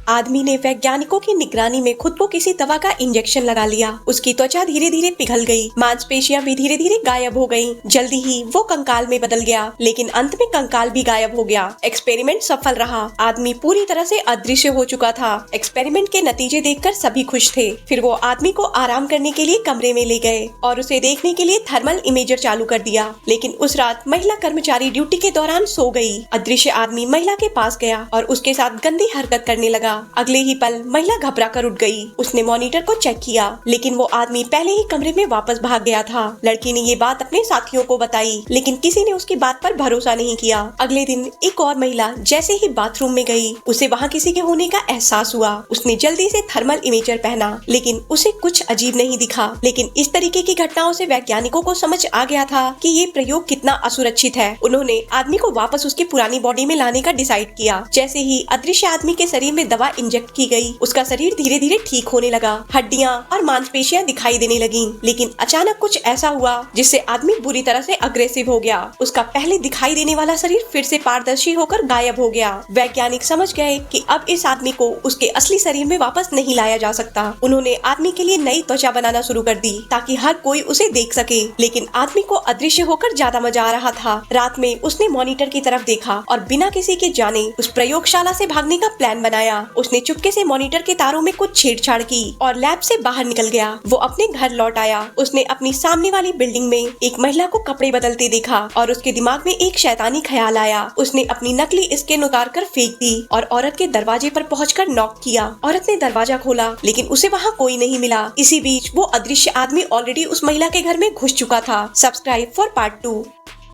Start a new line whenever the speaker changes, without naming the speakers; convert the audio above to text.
आदमी ने वैज्ञानिकों की निगरानी में खुद को किसी दवा का इंजेक्शन लगा लिया। उसकी त्वचा धीरे धीरे पिघल गई, मांसपेशियां भी धीरे धीरे गायब हो गयी। जल्दी ही वो कंकाल में बदल गया, लेकिन अंत में कंकाल भी गायब हो गया। एक्सपेरिमेंट सफल रहा। आदमी पूरी तरह से अदृश्य हो चुका था। एक्सपेरिमेंट के नतीजे देखकर सभी खुश थे। फिर वो आदमी को आराम करने के लिए कमरे में ले गए और उसे देखने के लिए थर्मल इमेजर चालू कर दिया। लेकिन उस रात महिला कर्मचारी ड्यूटी के दौरान सो गई। अदृश्य आदमी महिला के पास गया और उसके साथ गंदी हरकत करने लगा। अगले ही पल महिला घबरा कर उठ गई। उसने मॉनिटर को चेक किया, लेकिन वो आदमी पहले ही कमरे में वापस भाग गया था। लड़की ने ये बात अपने साथियों को बताई, लेकिन किसी ने उसकी बात पर भरोसा नहीं किया। अगले दिन एक और महिला जैसे ही बाथरूम में गई, उसे वहाँ किसी के होने का एहसास हुआ। उसने जल्दी से थर्मल इमेजर पहना, लेकिन उसे कुछ अजीब नहीं दिखा। लेकिन इस तरीके की घटनाओं से वैज्ञानिकों को समझ आ गया था कि ये प्रयोग कितना असुरक्षित है। उन्होंने आदमी को वापस उसकी पुरानी बॉडी में लाने का डिसाइड किया। जैसे ही अदृश्य आदमी के शरीर में दवा इंजेक्ट की गई, उसका शरीर धीरे धीरे ठीक होने लगा। हड्डियां और मांसपेशियां दिखाई देने लगी। लेकिन अचानक कुछ ऐसा हुआ जिससे आदमी बुरी तरह से अग्रेसिव हो गया। उसका पहले दिखाई देने वाला शरीर फिर से पारदर्शी होकर गायब हो गया। वैज्ञानिक समझ गए कि अब इस आदमी को उसके असली शरीर में वापस नहीं लाया जा सकता। उन्होंने आदमी के लिए नई त्वचा बनाना शुरू कर दी ताकि हर कोई उसे देख सके। लेकिन आदमी को अदृश्य होकर ज्यादा मजा आ रहा था। रात में उसने मॉनिटर की तरफ देखा और बिना किसी के जाने उस प्रयोगशाला से भागने का प्लान बनाया। उसने चुपके से मॉनिटर के तारों में कुछ छेड़छाड़ की और लैब से बाहर निकल गया। वो अपने घर लौट आया। उसने अपनी सामने वाली बिल्डिंग में एक महिला को कपड़े बदलते देखा और उसके दिमाग में एक शैतानी ख्याल आया। उसने अपनी नकली स्किन उतार कर फेंक दी और औरत के दरवाजे पर पहुंचकर नॉक किया। औरत ने दरवाजा खोला, लेकिन उसे वहाँ कोई नहीं मिला। इसी बीच वो अदृश्य आदमी ऑलरेडी उस महिला के घर में घुस चुका था। Subscribe for part 2।